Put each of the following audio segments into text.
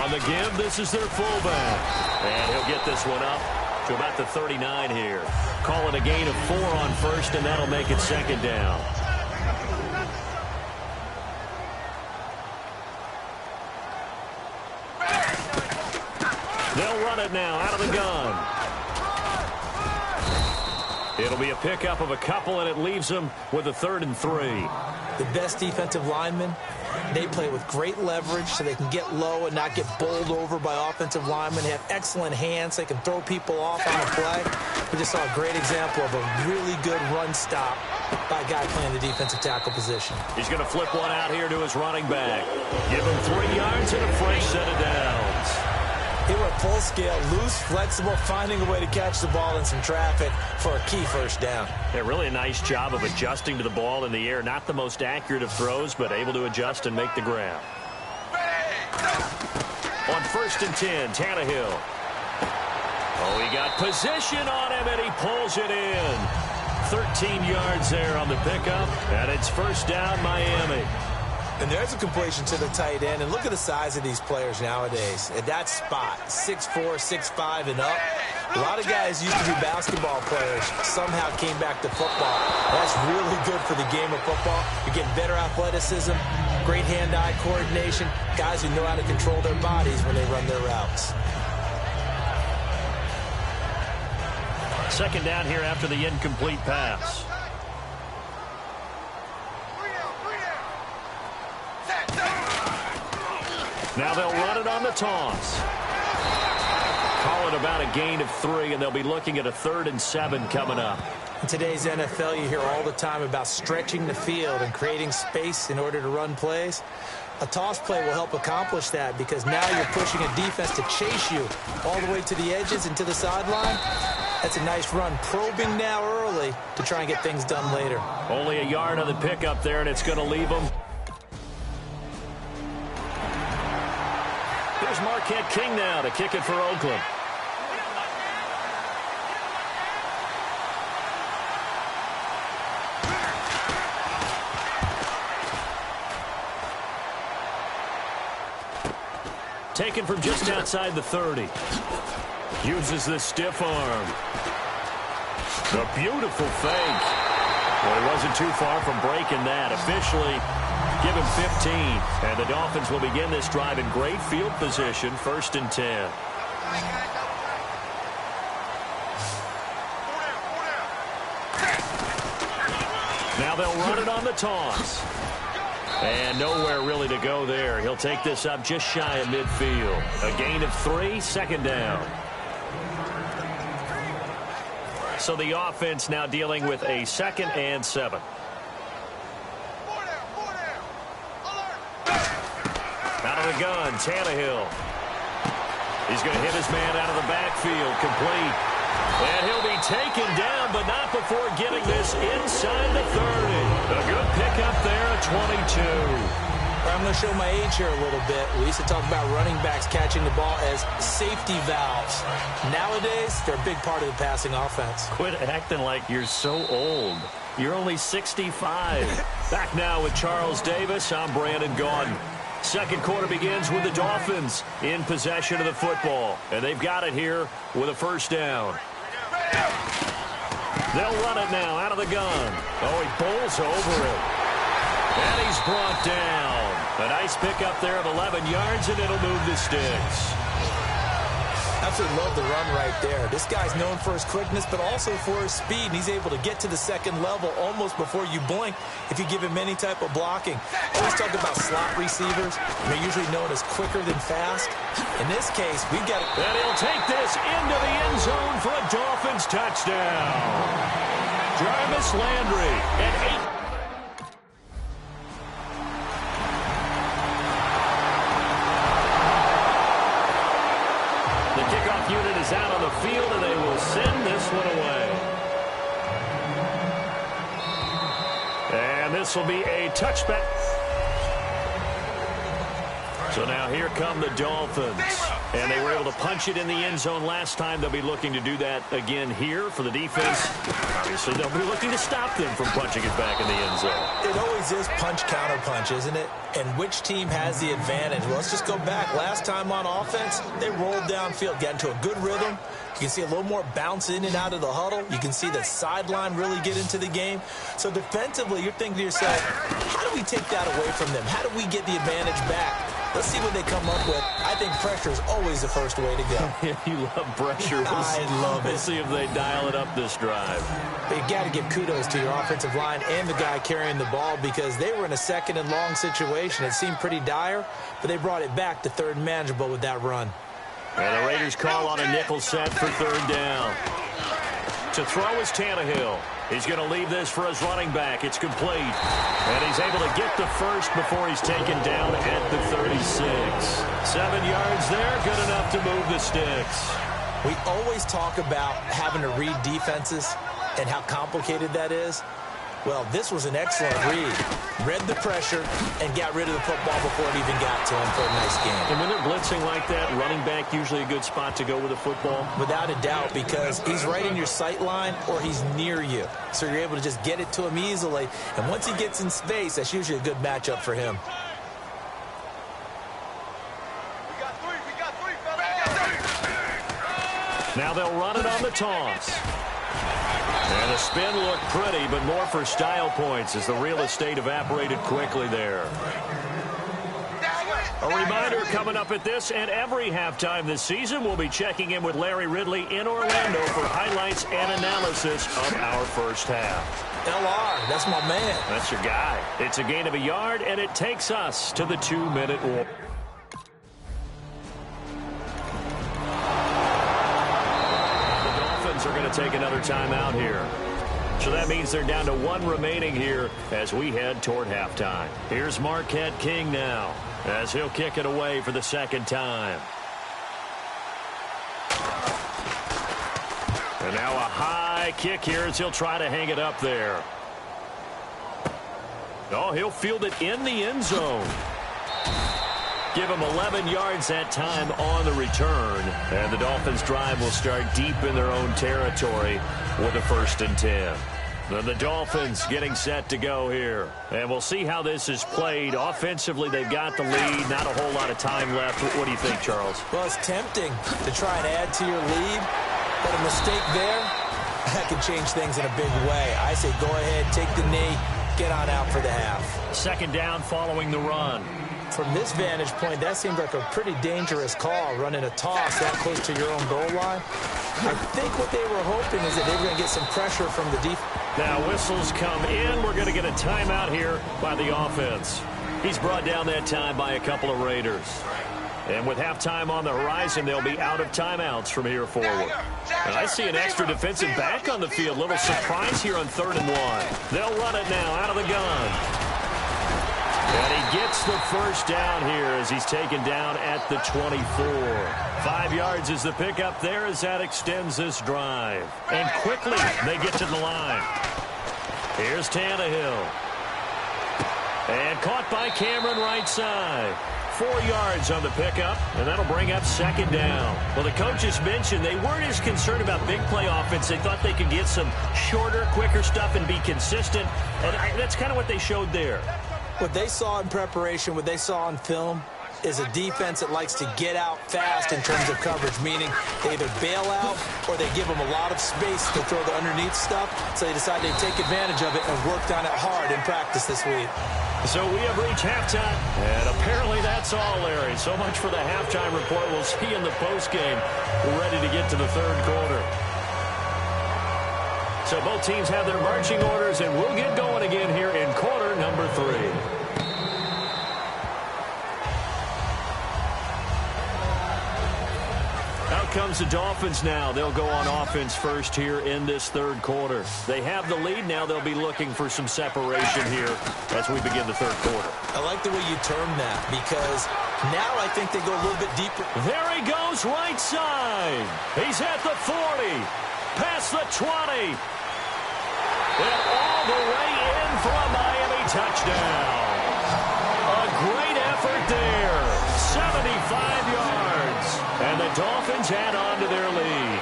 On the give, this is their fullback. And he'll get this one up to about the 39 here. Call it a gain of 4 on first, and that'll make it second down. They'll run it now out of the gun. It'll be a pickup of a couple, and it leaves them with a 3rd and 3. The best defensive linemen, they play with great leverage so they can get low and not get bowled over by offensive linemen. They have excellent hands. They can throw people off on a play. We just saw a great example of a really good run stop by a guy playing the defensive tackle position. He's going to flip one out here to his running back. Give him 3 yards and a fresh set of downs. They were full scale, loose, flexible, finding a way to catch the ball in some traffic for a key first down. Yeah, really a nice job of adjusting to the ball in the air. Not the most accurate of throws, but able to adjust and make the grab. On 1st and 10, Tannehill. Oh, he got position on him, and he pulls it in. 13 yards there on the pickup, and it's first down, Miami. And there's a completion to the tight end. And look at the size of these players nowadays. At that spot, 6'4", 6'5", and up. A lot of guys used to be basketball players, somehow came back to football. That's really good for the game of football. You're getting better athleticism, great hand-eye coordination, guys who know how to control their bodies when they run their routes. Second down here after the incomplete pass. Now they'll run it on the toss. Call it about a gain of 3, and they'll be looking at a 3rd and 7 coming up. In today's NFL, you hear all the time about stretching the field and creating space in order to run plays. A toss play will help accomplish that because now you're pushing a defense to chase you all the way to the edges and to the sideline. That's a nice run. Probing now early to try and get things done later. Only a yard on the pickup there, and it's going to leave them. Here's Marquette King now to kick it for Oakland. Taken from just outside the 30. Uses the stiff arm. The beautiful fake. Well, he wasn't too far from breaking that. Officially, give him 15. And the Dolphins will begin this drive in great field position, 1st and 10. Now they'll run it on the toss. And nowhere really to go there. He'll take this up just shy of midfield. A gain of 3, second down. So the offense now dealing with a 2nd and 7. Out of the gun, Tannehill. He's going to hit his man out of the backfield, complete. And he'll be taken down, but not before getting this inside the 30. A good pickup there at 22. I'm going to show my age here a little bit. We used to talk about running backs catching the ball as safety valves. Nowadays, they're a big part of the passing offense. Quit acting like you're so old. You're only 65. Back now with Charles Davis. I'm Brandon Gaudin. Second quarter begins with the Dolphins in possession of the football. And they've got it here with a first down. They'll run it now out of the gun. Oh, he bowls over it. And he's brought down. A nice pickup there of 11 yards, and it'll move the sticks. Absolutely love the run right there. This guy's known for his quickness, but also for his speed. And he's able to get to the second level almost before you blink if you give him any type of blocking. Always talk about slot receivers. They're usually known as quicker than fast. In this case, we've got it. And he'll take this into the end zone for a Dolphins touchdown. Jarvis Landry at 8. Unit is out on the field, and they will send this one away. And this will be a touchback. So now here come the Dolphins. And they were able to punch it in the end zone last time. They'll be looking to do that again here for the defense. Obviously, they'll be looking to stop them from punching it back in the end zone. It always is punch-counter-punch, isn't it? And which team has the advantage? Well, let's just go back. Last time on offense, they rolled downfield, got into a good rhythm. You can see a little more bounce in and out of the huddle. You can see the sideline really get into the game. So defensively, you're thinking to yourself, how do we take that away from them? How do we get the advantage back? Let's see what they come up with. I think pressure is always the first way to go. You love pressure. I love it. We'll see if they dial it up this drive. You got to give kudos to your offensive line and the guy carrying the ball because they were in a second and long situation. It seemed pretty dire, but they brought it back to third and manageable with that run. And the Raiders call on a nickel set for third down. To throw is Tannehill. He's going to leave this for his running back. It's complete. And he's able to get the first before he's taken down at the 36. 7 yards there, good enough to move the sticks. We always talk about having to read defenses and how complicated that is. Well, this was an excellent read. Read the pressure and got rid of the football before it even got to him for a nice game. And when they're blitzing like that, running back usually a good spot to go with the football? Without a doubt, because he's right in your sight line or he's near you. So you're able to just get it to him easily. And once he gets in space, that's usually a good matchup for him. Now they'll run it on the toss. And the spin looked pretty, but more for style points as the real estate evaporated quickly there. A reminder coming up at this and every halftime this season, we'll be checking in with Larry Ridley in Orlando for highlights and analysis of our first half. LR, that's my man. That's your guy. It's a gain of a yard, and it takes us to the 2-minute warning. Are going to take another timeout here. So that means they're down to 1 remaining here as we head toward halftime. Here's Marquette King now as he'll kick it away for the second time. And now a high kick here as he'll try to hang it up there. Oh, he'll field it in the end zone. Give him 11 yards that time on the return. And the Dolphins' drive will start deep in their own territory with a 1st and 10. Then the Dolphins getting set to go here. And we'll see how this is played. Offensively, they've got the lead. Not a whole lot of time left. What do you think, Charles? Well, it's tempting to try and add to your lead. But a mistake there, that could change things in a big way. I say go ahead, take the knee, get on out for the half. 2nd down following the run. From this vantage point, that seems like a pretty dangerous call, running a toss that close to your own goal line. I think what they were hoping is that they were going to get some pressure from the defense. Now whistles come in. We're going to get a timeout here by the offense. He's brought down that time by a couple of Raiders. And with halftime on the horizon, they'll be out of timeouts from here forward. And I see an extra defensive back on the field. Little surprise here on 3rd and 1. They'll run it now out of the gun. And he gets the first down here as he's taken down at the 24. 5 yards is the pickup there as that extends this drive. And quickly they get to the line. Here's Tannehill. And caught by Cameron right side. 4 yards on the pickup, and that'll bring up 2nd down. Well, the coaches mentioned they weren't as concerned about big play offense. They thought they could get some shorter, quicker stuff and be consistent. And that's kind of what they showed there. What they saw in preparation, what they saw on film, is a defense that likes to get out fast in terms of coverage, meaning they either bail out or they give them a lot of space to throw the underneath stuff. So they decided to take advantage of it and worked on it hard in practice this week. So we have reached halftime, and apparently that's all, Larry. So much for the halftime report. We'll see you in the postgame. We're ready to get to the 3rd quarter. So both teams have their marching orders, and we'll get going again here in quarter number 3. Out comes the Dolphins now. They'll go on offense first here in this 3rd quarter. They have the lead now. They'll be looking for some separation here as we begin the 3rd quarter. I like the way you term that because now I think they go a little bit deeper. There he goes right side. He's at the 40, past the 20. And all the way in for a Miami touchdown. A great effort there. 75 yards. And the Dolphins add on to their lead.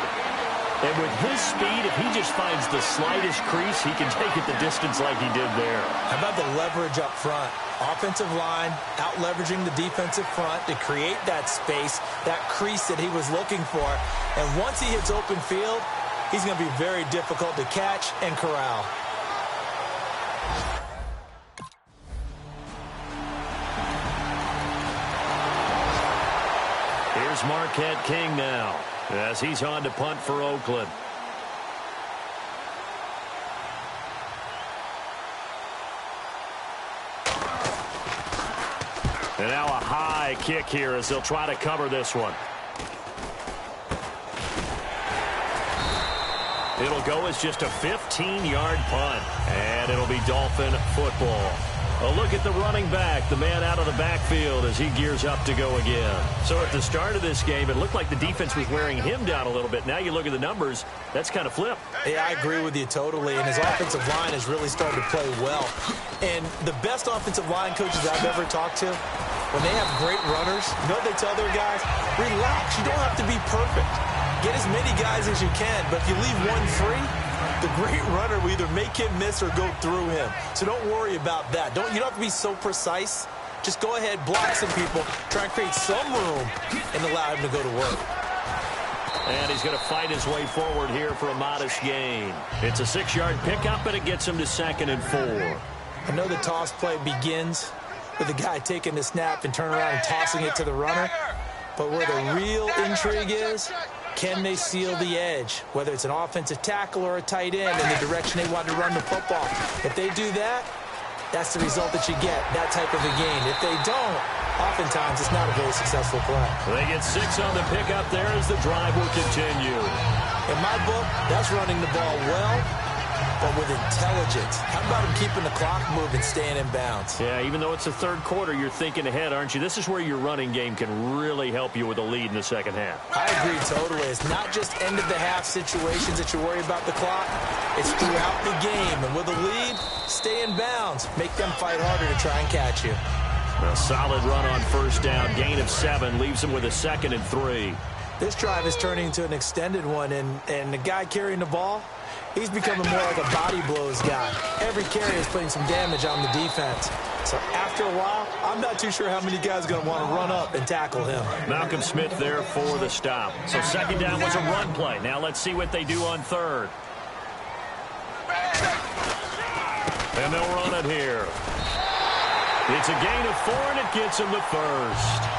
And with his speed, if he just finds the slightest crease, he can take it the distance like he did there. How about the leverage up front? Offensive line out-leveraging the defensive front to create that space, that crease that he was looking for. And once he hits open field, he's going to be very difficult to catch and corral. Here's Marquette King now, as he's on to punt for Oakland. And now a high kick here as they'll try to cover this one. It'll go as just a 15-yard punt, and it'll be Dolphin football. A look at the running back, the man out of the backfield as he gears up to go again. So at the start of this game, it looked like the defense was wearing him down a little bit. Now you look at the numbers, that's kind of flipped. Yeah, I agree with you totally, and his offensive line has really started to play well. And the best offensive line coaches I've ever talked to, when they have great runners, you know what they tell their guys? Relax, you don't have to be perfect. Get as many guys as you can, but if you leave one free, the great runner will either make him miss or go through him. So don't worry about that. You don't have to be so precise. Just go ahead, block some people, try and create some room, and allow him to go to work. And he's going to fight his way forward here for a modest gain. It's a 6-yard pickup, and it gets him to 2nd and 4. I know the toss play begins with the guy taking the snap and turning around and tossing it to the runner. But where the real intrigue is, can they seal the edge, whether it's an offensive tackle or a tight end in the direction they want to run the football? If they do that, that's the result that you get, that type of a gain. If they don't, oftentimes it's not a very successful play. They get 6 on the pickup there as the drive will continue. In my book, that's running the ball well, but with intelligence. How about him keeping the clock moving, staying in bounds? Yeah, even though it's the third quarter, you're thinking ahead, aren't you? This is where your running game can really help you with a lead in the second half. I agree totally. It's not just end-of-the-half situations that you worry about the clock. It's throughout the game. And with a lead, stay in bounds. Make them fight harder to try and catch you. A solid run on first down. Gain of 7 leaves him with a 2nd and 3. This drive is turning into an extended one, and the guy carrying the ball, he's becoming more like a body blows guy. Every carry is putting some damage on the defense. So after a while, I'm not too sure how many guys are going to want to run up and tackle him. Malcolm Smith there for the stop. So 2nd down was a run play. Now let's see what they do on 3rd. And they'll run it here. It's a gain of 4, and it gets him the 1st.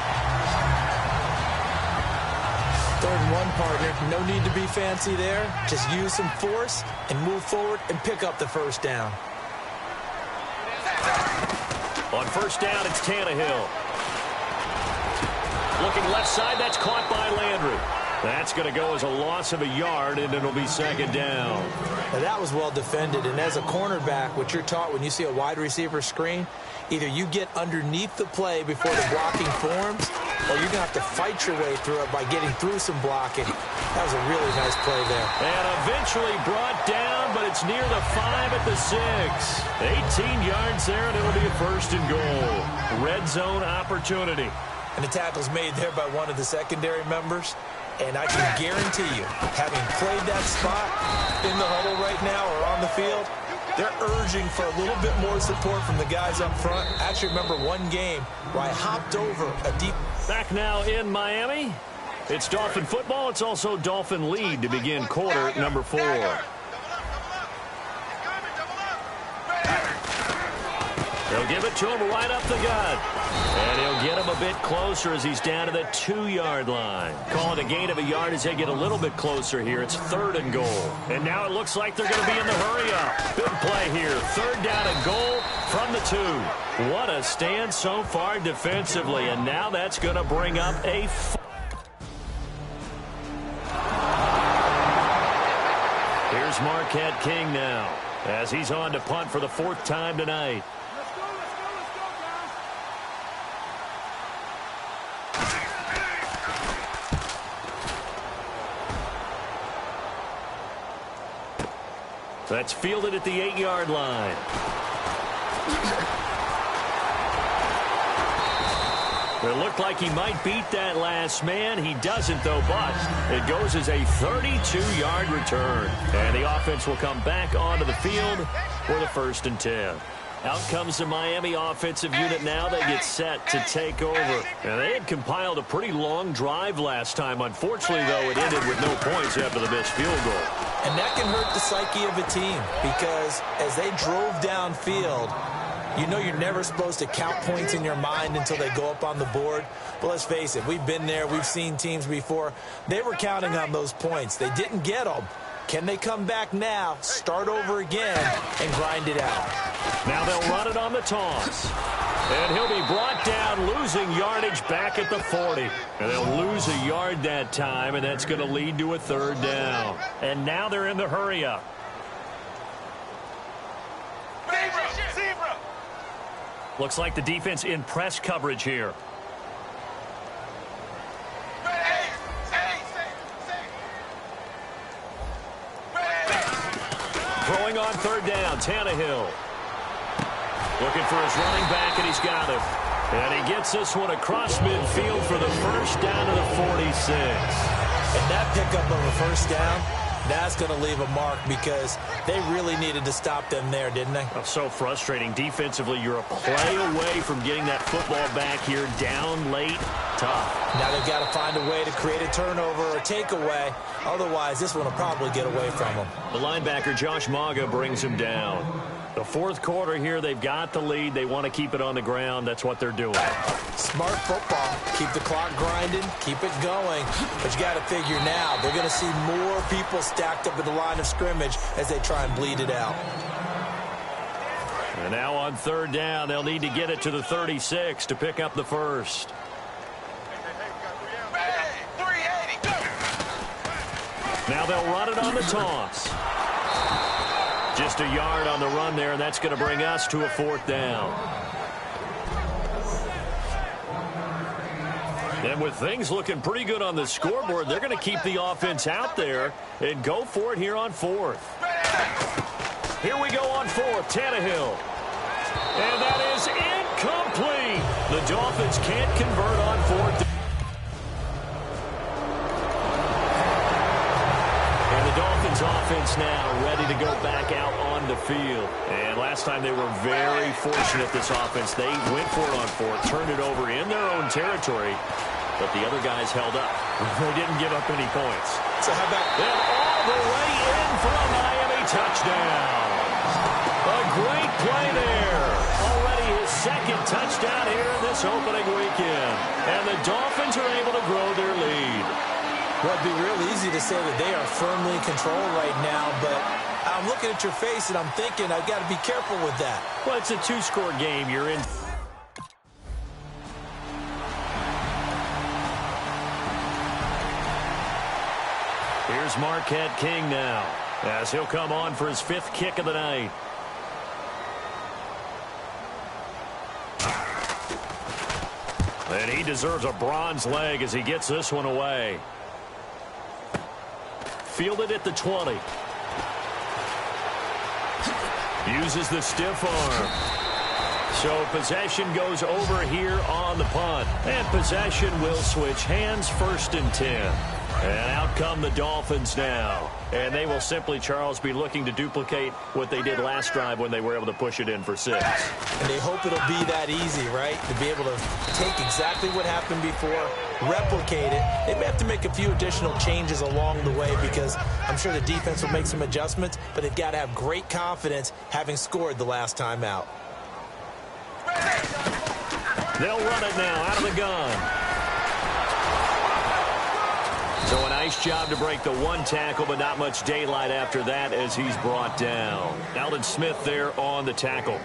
3rd and 1, partner. No need to be fancy there. Just use some force and move forward and pick up the 1st down. On 1st down, it's Tannehill. Looking left side, that's caught by Landry. That's going to go as a loss of a yard, and it'll be 2nd down. Now that was well defended, and as a cornerback, what you're taught when you see a wide receiver screen, either you get underneath the play before the blocking forms, or you're going to have to fight your way through it by getting through some blocking. That was a really nice play there. And eventually brought down, but it's near the 5 at the 6. 18 yards there, and it'll be a 1st and goal. Red zone opportunity. And the tackle's made there by one of the secondary members. And I can guarantee you, having played that spot in the huddle right now or on the field, they're urging for a little bit more support from the guys up front. I actually remember one game where I hopped over a deep... Back now in Miami. It's Dolphin football. It's also Dolphin lead to begin quarter number 4. They'll give it to him right up the gut. And he'll get him a bit closer as he's down to the 2-yard line. Call it a gain of a yard as they get a little bit closer here. It's 3rd and goal. And now it looks like they're going to be in the hurry-up. Big play here. 3rd down and goal from the 2. What a stand so far defensively. And now that's going to bring up a... Here's Marquette King now as he's on to punt for the 4th time tonight. That's fielded at the 8-yard line. It looked like he might beat that last man. He doesn't, though, but it goes as a 32-yard return. And the offense will come back onto the field for the 1st and 10. Out comes the Miami offensive unit now. They get set to take over. And they had compiled a pretty long drive last time. Unfortunately, though, it ended with no points after the missed field goal. And that can hurt the psyche of a team because as they drove downfield, you know you're never supposed to count points in your mind until they go up on the board. But let's face it, we've been there. We've seen teams before. They were counting on those points. They didn't get them. Can they come back now, start over again, and grind it out? Now they'll run it on the toss. And he'll be brought down, losing yardage back at the 40. And they'll lose a yard that time, and that's going to lead to a 3rd down. And now they're in the hurry-up. Looks like the defense in press coverage here. Throwing on 3rd down, Tannehill. Looking for his running back, and he's got him. And he gets this one across midfield for the 1st down to the 46. And that pickup of a 1st down, that's going to leave a mark because they really needed to stop them there, didn't they? Oh, so frustrating. Defensively, you're a play away from getting that football back here, down late, tough. Now they've got to find a way to create a turnover or takeaway. Otherwise, this one will probably get away from them. The linebacker, Josh Maga, brings him down. The 4th quarter here, they've got the lead. They want to keep it on the ground. That's what they're doing. Smart football. Keep the clock grinding. Keep it going. But you got to figure now, they're going to see more people stacked up at the line of scrimmage as they try and bleed it out. And now on 3rd down, they'll need to get it to the 36 to pick up the 1st. Now they'll run it on the toss. Just a yard on the run there, and that's going to bring us to a 4th down. And with things looking pretty good on the scoreboard, they're going to keep the offense out there and go for it here on 4th. Here we go on 4th, Tannehill. And that is incomplete. The Dolphins can't convert on 4th. And the Dolphins offense now ready to go back out on the field. And last time they were very fortunate, this offense. They went for it on 4th, turned it over in their own territory, but the other guys held up. They didn't give up any points. So how about and all the way in for a Miami touchdown. A great play there. Already his 2nd touchdown here in this opening weekend. And the Dolphins are able to grow their lead. Well, it'd be real easy to say that they are firmly in control right now, but I'm looking at your face and I'm thinking I've got to be careful with that. Well, it's a 2-score game. You're in. Here's Marquette King now, as he'll come on for his 5th kick of the night. And he deserves a bronze leg as he gets this one away. Fielded at the 20. Uses the stiff arm. So possession goes over here on the punt. And possession will switch hands, 1st and 10. And out come the Dolphins now. And they will simply, Charles, be looking to duplicate what they did last drive when they were able to push it in for 6. And they hope it'll be that easy, right? To be able to take exactly what happened before, replicate it. They may have to make a few additional changes along the way because I'm sure the defense will make some adjustments, but they've got to have great confidence having scored the last time out. They'll run it now out of the gun. So a nice job to break the 1 tackle, but not much daylight after that as he's brought down. Aldon Smith there on the tackle.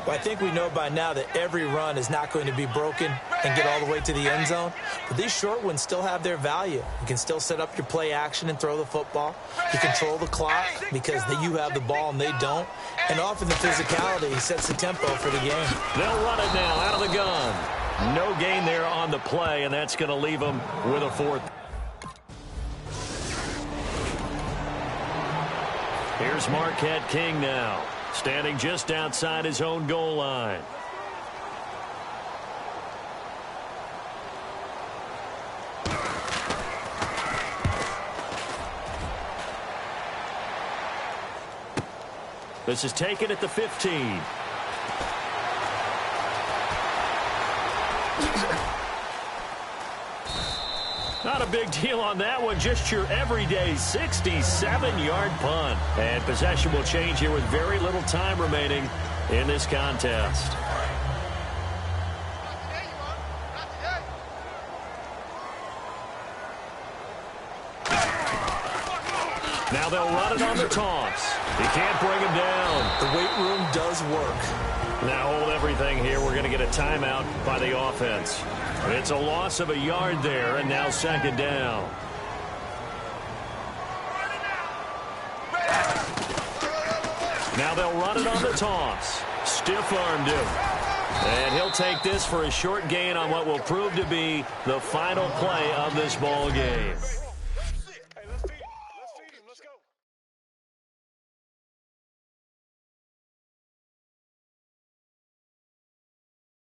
Well, I think we know by now that every run is not going to be broken and get all the way to the end zone. But these short ones still have their value. You can still set up your play action and throw the football. You control the clock because you have the ball and they don't. And often the physicality sets the tempo for the game. They'll run it now out of the gun. No gain there on the play, and that's going to leave them with a 4th. Here's Marquette King now, standing just outside his own goal line. This is taken at the 15. Not a big deal on that one. Just your everyday 67-yard punt. And possession will change here with very little time remaining in this contest. Now they'll run it on the toss. He can't bring him down. The weight room does work. Now hold everything here. We're going to get a timeout by the offense. It's a loss of a yard there, and now second down. Now they'll run it on the toss. Stiff-armed him. And he'll take this for a short gain on what will prove to be the final play of this ball game.